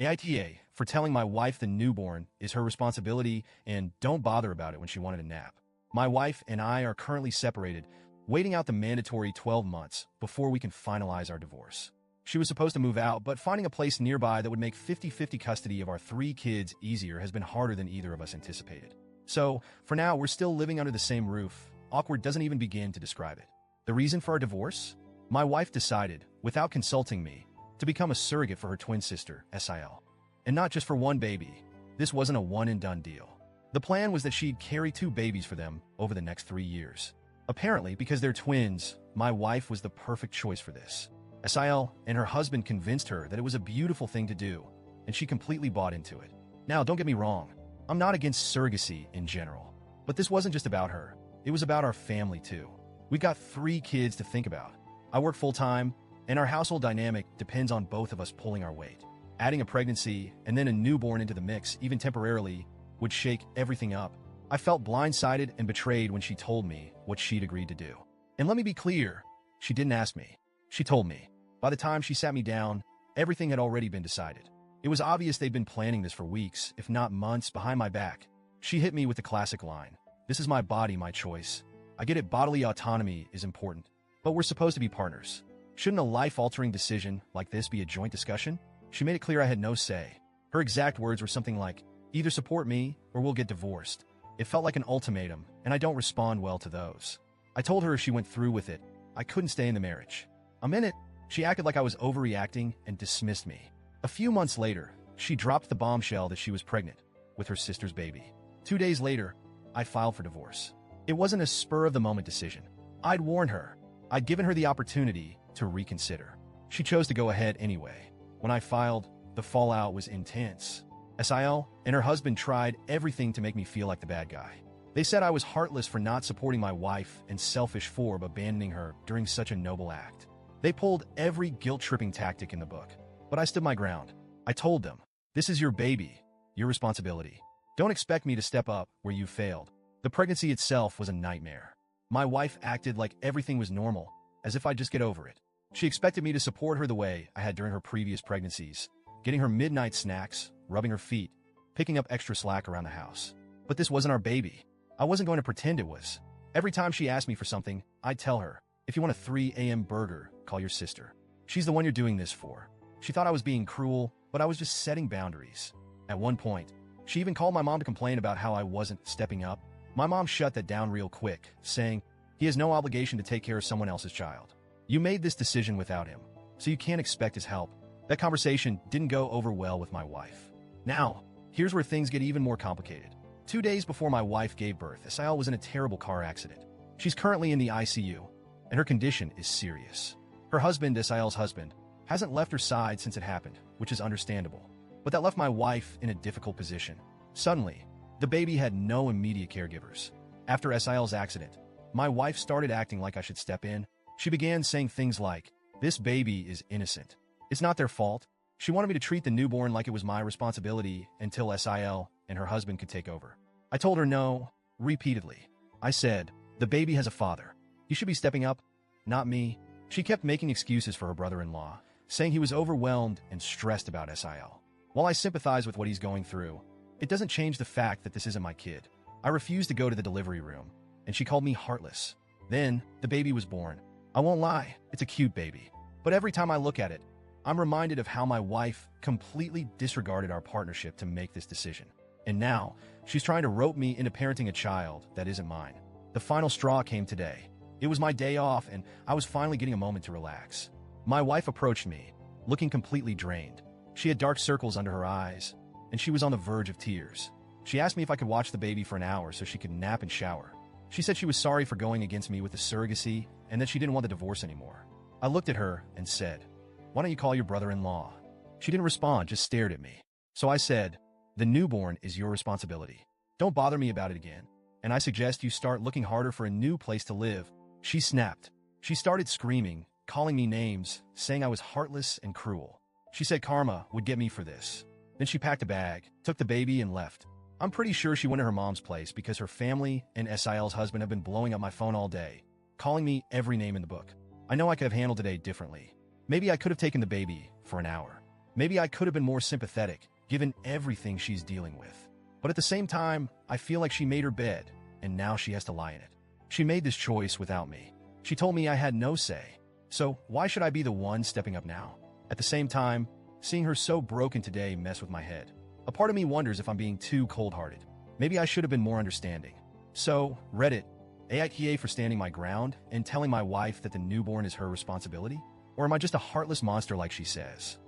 AITA for telling my wife the newborn is her responsibility and don't bother about it when she wanted a nap. My wife and I are currently separated, waiting out the mandatory 12 months before we can finalize our divorce. She was supposed to move out, but finding a place nearby that would make 50-50 custody of our 3 kids easier has been harder than either of us anticipated. So, for now, we're still living under the same roof. Awkward doesn't even begin to describe it. The reason for our divorce? My wife decided, without consulting me, to become a surrogate for her twin sister, SIL. And not just for one baby. This wasn't a one-and-done deal. The plan was that she'd carry 2 babies for them over the next 3 years. Apparently, because they're twins, my wife was the perfect choice for this. SIL and her husband convinced her that it was a beautiful thing to do, and she completely bought into it. Now, don't get me wrong, I'm not against surrogacy in general. But this wasn't just about her. It was about our family, too. We've got 3 kids to think about. I work full-time, and our household dynamic depends on both of us pulling our weight. Adding a pregnancy and then a newborn into the mix, even temporarily, would shake everything up. I felt blindsided and betrayed when she told me what she'd agreed to do. And let me be clear, she didn't ask me. She told me. By the time she sat me down, everything had already been decided. It was obvious they'd been planning this for weeks, if not months, behind my back. She hit me with the classic line, "This is my body, my choice. I get it, bodily autonomy is important, but we're supposed to be partners. Shouldn't a life-altering decision like this be a joint discussion?" She made it clear I had no say. Her exact words were something like, "Either support me or we'll get divorced." It felt like an ultimatum, and I don't respond well to those. I told her if she went through with it, I couldn't stay in the marriage. A minute, she acted like I was overreacting and dismissed me. A few months later, she dropped the bombshell that she was pregnant with her sister's baby. 2 days later, I filed for divorce. It wasn't a spur-of-the-moment decision. I'd warned her. I'd given her the opportunity to reconsider. She chose to go ahead anyway. When I filed, the fallout was intense. SIL and her husband tried everything to make me feel like the bad guy. They said I was heartless for not supporting my wife and selfish for abandoning her during such a noble act. They pulled every guilt-tripping tactic in the book, but I stood my ground. I told them, "This is your baby, your responsibility. Don't expect me to step up where you failed." The pregnancy itself was a nightmare. My wife acted like everything was normal, as if I'd just get over it. She expected me to support her the way I had during her previous pregnancies, getting her midnight snacks, rubbing her feet, picking up extra slack around the house. But this wasn't our baby. I wasn't going to pretend it was. Every time she asked me for something, I'd tell her, "If you want a 3 a.m. burger, call your sister. She's the one you're doing this for." She thought I was being cruel, but I was just setting boundaries. At one point, she even called my mom to complain about how I wasn't stepping up. My mom shut that down real quick, saying, "He has no obligation to take care of someone else's child. You made this decision without him, so you can't expect his help." That conversation didn't go over well with my wife. Now, here's where things get even more complicated. 2 days before my wife gave birth, SIL was in a terrible car accident. She's currently in the ICU, and her condition is serious. Her husband, SIL's husband, hasn't left her side since it happened, which is understandable. But that left my wife in a difficult position. Suddenly, the baby had no immediate caregivers. After SIL's accident, my wife started acting like I should step in. She began saying things like, "This baby is innocent. It's not their fault." She wanted me to treat the newborn like it was my responsibility until SIL and her husband could take over. I told her no, repeatedly. I said, "The baby has a father. He should be stepping up, not me." She kept making excuses for her brother-in-law, saying he was overwhelmed and stressed about SIL. While I sympathize with what he's going through, it doesn't change the fact that this isn't my kid. I refused to go to the delivery room, and she called me heartless. Then, the baby was born. I won't lie, it's a cute baby. But every time I look at it, I'm reminded of how my wife completely disregarded our partnership to make this decision. And now, she's trying to rope me into parenting a child that isn't mine. The final straw came today. It was my day off, and I was finally getting a moment to relax. My wife approached me, looking completely drained. She had dark circles under her eyes, and she was on the verge of tears. She asked me if I could watch the baby for an hour so she could nap and shower. She said she was sorry for going against me with the surrogacy and that she didn't want the divorce anymore. I looked at her and said, "Why don't you call your brother-in-law?" She didn't respond, just stared at me. So I said, "The newborn is your responsibility. Don't bother me about it again. And I suggest you start looking harder for a new place to live." She snapped. She started screaming, calling me names, saying I was heartless and cruel. She said karma would get me for this. Then she packed a bag, took the baby, and left. I'm pretty sure she went to her mom's place because her family and SIL's husband have been blowing up my phone all day, calling me every name in the book. I know I could have handled today differently. Maybe I could have taken the baby for an hour. Maybe I could have been more sympathetic, given everything she's dealing with. But at the same time, I feel like she made her bed, and now she has to lie in it. She made this choice without me. She told me I had no say. So why should I be the one stepping up now? At the same time, seeing her so broken today mess with my head. A part of me wonders if I'm being too cold-hearted. Maybe I should have been more understanding. So, Reddit, AITA for standing my ground and telling my wife that the newborn is her responsibility? Or am I just a heartless monster like she says?